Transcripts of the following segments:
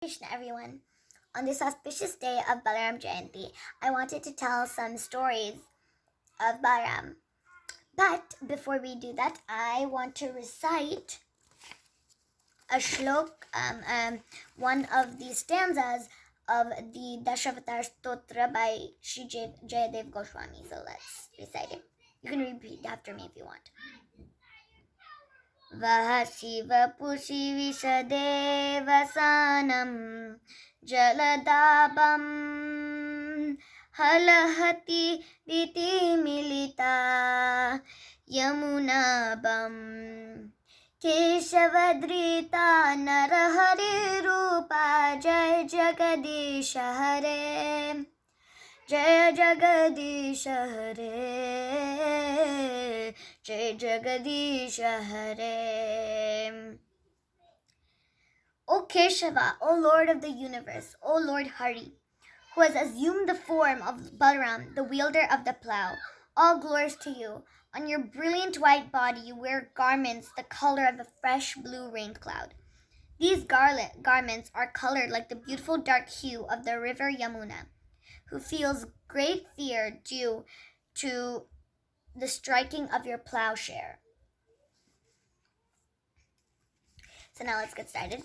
Krishna, everyone. On this auspicious day of Balaram Jayanti, I wanted to tell some stories of Balaram. But before we do that, I want to recite a shlok, one of the stanzas of the Dashavatar Stotra by Sri Jayadev Goswami. So let's recite it. You can repeat after me if you want. वः शिवपुषि विशदेवसानं जलदाबं हलहति दितिमिलिता यमुनाबं केशवधृता नरहरिरूपा जय जगदीश हरे जय जगदीश हरे जय जगदीश हरे. O Keshava, O Lord of the universe, O Lord Hari, who has assumed the form of Balaram, the wielder of the plow, all glories to you. On your brilliant white body you wear garments the color of a fresh blue rain cloud. These garments are colored like the beautiful dark hue of the river Yamuna, who feels great fear due to the striking of your plowshare. So now let's get started.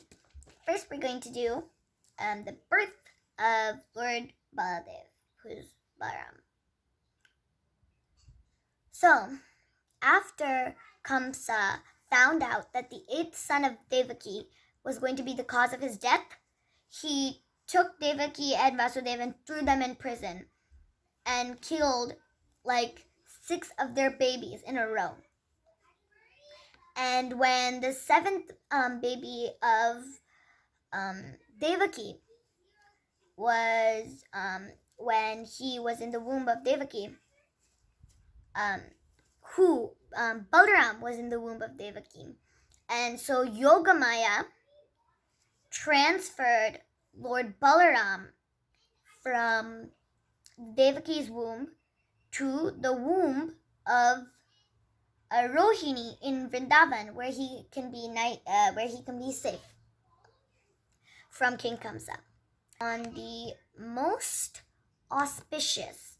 First we're going to do the birth of Lord Baladev, who's Balaram. So after Kamsa found out that the 8th son of Devaki was going to be the cause of his death, he took Devaki and Vasudeva and threw them in prison and killed like 6 of their babies in a row. And when the 7th baby of Devaki was, when he was in the womb of Devaki, Balaram was in the womb of Devaki. And so Yogamaya transferred Lord Balaram from Devaki's womb to the womb of Rohini in Vrindavan, where he can be safe from King Kamsa. On the most auspicious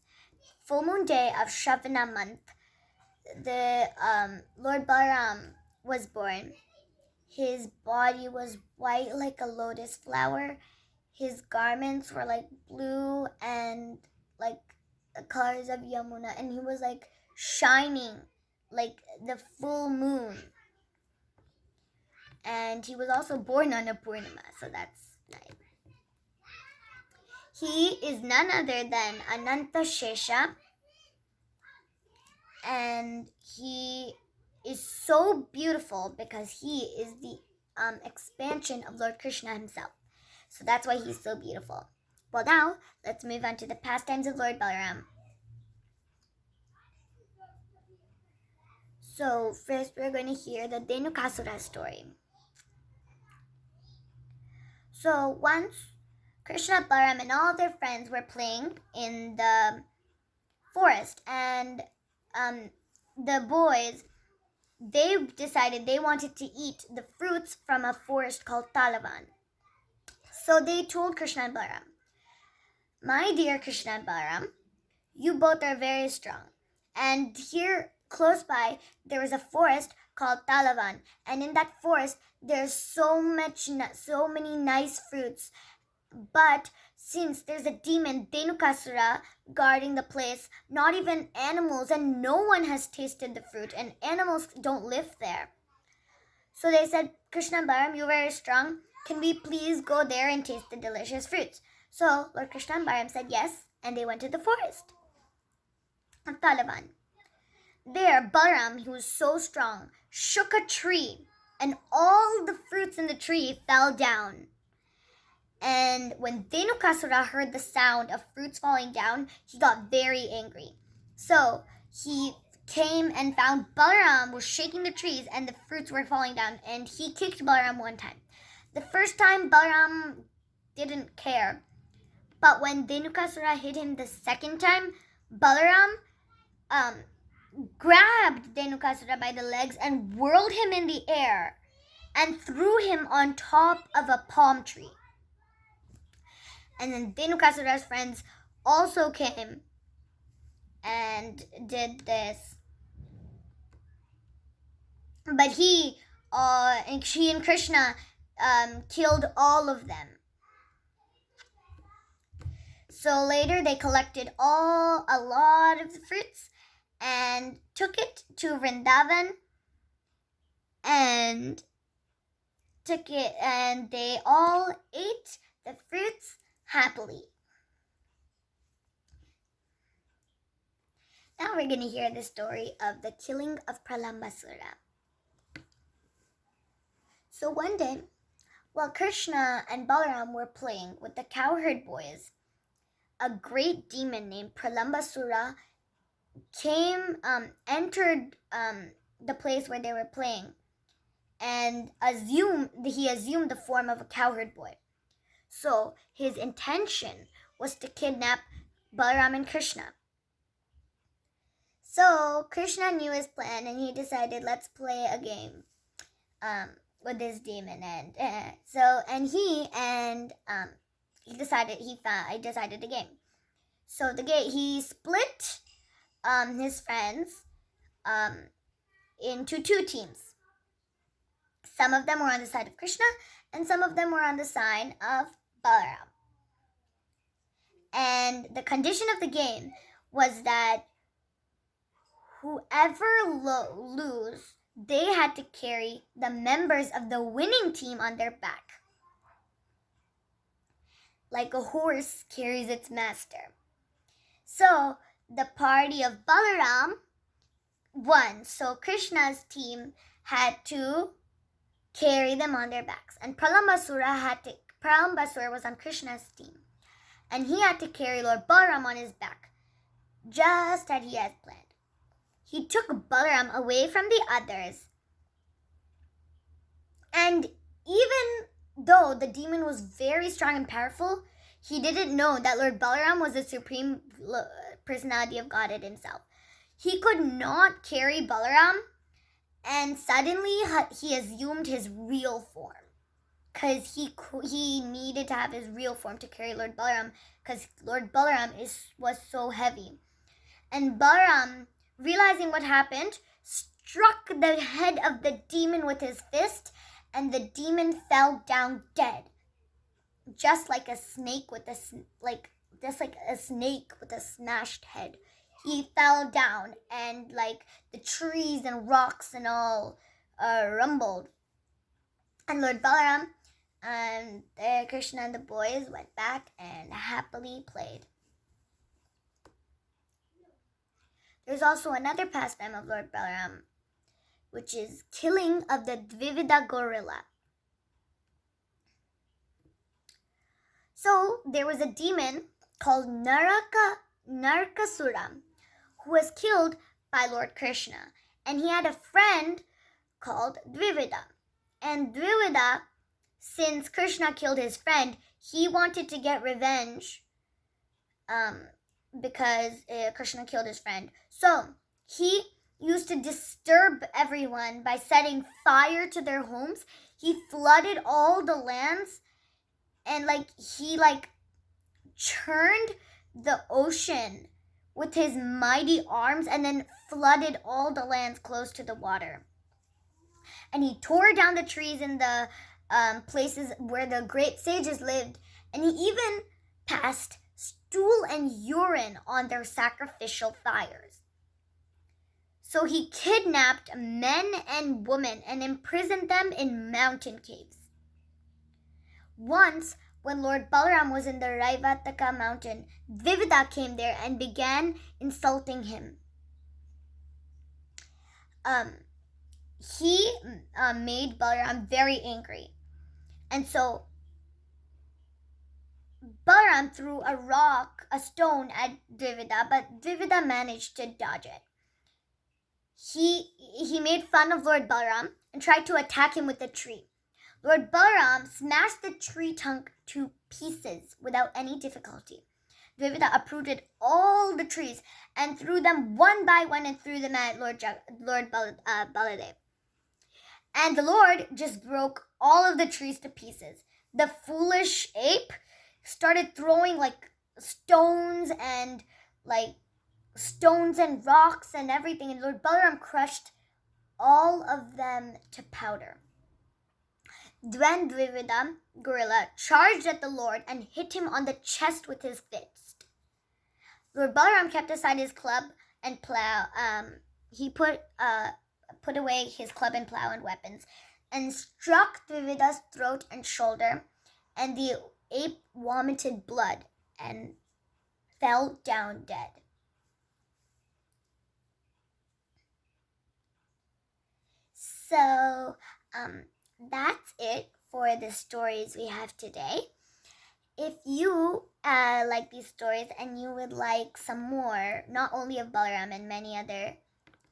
full moon day of Shravana month, the Lord Balaram was born. His body was white like a lotus flower. His garments were like blue and like the colors of Yamuna, and he was like shining like the full moon. And he was also born on a Purnima, so that's nice. He is none other than Ananta Shesha, and he is so beautiful because he is the expansion of Lord Krishna himself. So that's why he's so beautiful. Well, now let's move on to the pastimes of Lord Balaram. So first we're going to hear the Dhenukasura story. So once Krishna, Balaram, and all their friends were playing in the forest, and the boys, they decided they wanted to eat the fruits from a forest called Talavan. So they told Krishna and Balaram, "My dear Krishna and Balaram, you both are very strong. And here close by, there is a forest called Talavan. And in that forest, there's so many nice fruits. But since there's a demon, Dhenukasura, guarding the place, not even animals and no one has tasted the fruit, and animals don't live there." So they said, "Krishna and Balaram, you're very strong. Can we please go there and taste the delicious fruits?" So Lord Krishna and Balaram said yes, and they went to the forest of Talavan. There, Balaram, who was so strong, shook a tree, and all the fruits in the tree fell down. And when Dhenukasura heard the sound of fruits falling down, he got very angry. So he came and found Balaram was shaking the trees and the fruits were falling down, and he kicked Balaram one time. The first time Balaram didn't care, but when Dhenukasura hit him the second time, Balaram grabbed Dhenukasura by the legs and whirled him in the air and threw him on top of a palm tree. And then Dhenukasura's friends also came and did this. But she and Krishna killed all of them. So later they collected a lot of the fruits and took it to Vrindavan and they all ate the fruits happily. Now we're going to hear the story of the killing of Pralambasura. So one day, while Krishna and Balaram were playing with the cowherd boys, a great demon named Pralambasura entered the place where they were playing, and he assumed the form of a cowherd boy. So his intention was to kidnap Balaram and Krishna. So Krishna knew his plan, and he decided, let's play a game with this demon. He decided the game. So he split his friends into two teams. Some of them were on the side of Krishna, and some of them were on the side of Balaram. And the condition of the game was that whoever lose, they had to carry the members of the winning team on their back, like a horse carries its master. So the party of Balaram won. So Krishna's team had to carry them on their backs, and Pralambasura was on Krishna's team, and he had to carry Lord Balaram on his back, just as he had planned. He took Balaram away from the others, and even though the demon was very strong and powerful, he didn't know that Lord Balaram was the supreme personality of Godhead himself. He could not carry Balaram, and suddenly he assumed his real form, because he needed to have his real form to carry Lord Balaram, because Lord Balaram was so heavy. And Balaram, realizing what happened, struck the head of the demon with his fist, and the demon fell down dead, just like a snake with a smashed head. He fell down, and the trees and rocks and all rumbled. And Lord Balaram and Krishna and the boys went back and happily played. There's also another pastime of Lord Balaram, which is killing of the Dvivida gorilla. So there was a demon called Narkasura who was killed by Lord Krishna, and he had a friend called Dvivida. And Dvivida, since Krishna killed his friend, he wanted to get revenge because Krishna killed his friend. So he used to disturb everyone by setting fire to their homes. He flooded all the lands, and he churned the ocean with his mighty arms, and then flooded all the lands close to the water. And he tore down the trees in the places where the great sages lived, and he even passed stool and urine on their sacrificial fires. So he kidnapped men and women and imprisoned them in mountain caves. Once, when Lord Balaram was in the Raivataka mountain, Dvivida came there and began insulting him. He made Balaram very angry. And so Balaram threw a stone at Dvivida, but Dvivida managed to dodge it. He made fun of Lord Balaram and tried to attack him with a tree. Lord Balaram smashed the tree trunk to pieces without any difficulty. Dvivida uprooted all the trees and threw them one by one and threw them at Lord Baladev. And the Lord just broke all of the trees to pieces. The foolish ape started throwing like stones and rocks and everything, and Lord Balaram crushed all of them to powder. Then Dvivida gorilla charged at the Lord and hit him on the chest with his fist. Lord Balaram kept aside his club and plow. He put away his club and plow and weapons, and struck Dvivida's throat and shoulder, and the ape vomited blood and fell down dead. So that's it for the stories we have today. If you like these stories and you would like some more, not only of Balaram and many other,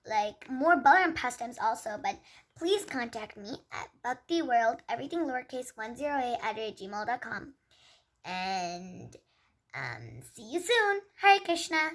like more Balaram pastimes also, but please contact me at bhaktiworld, everything lowercase 108 @gmail.com. And see you soon. Hare Krishna.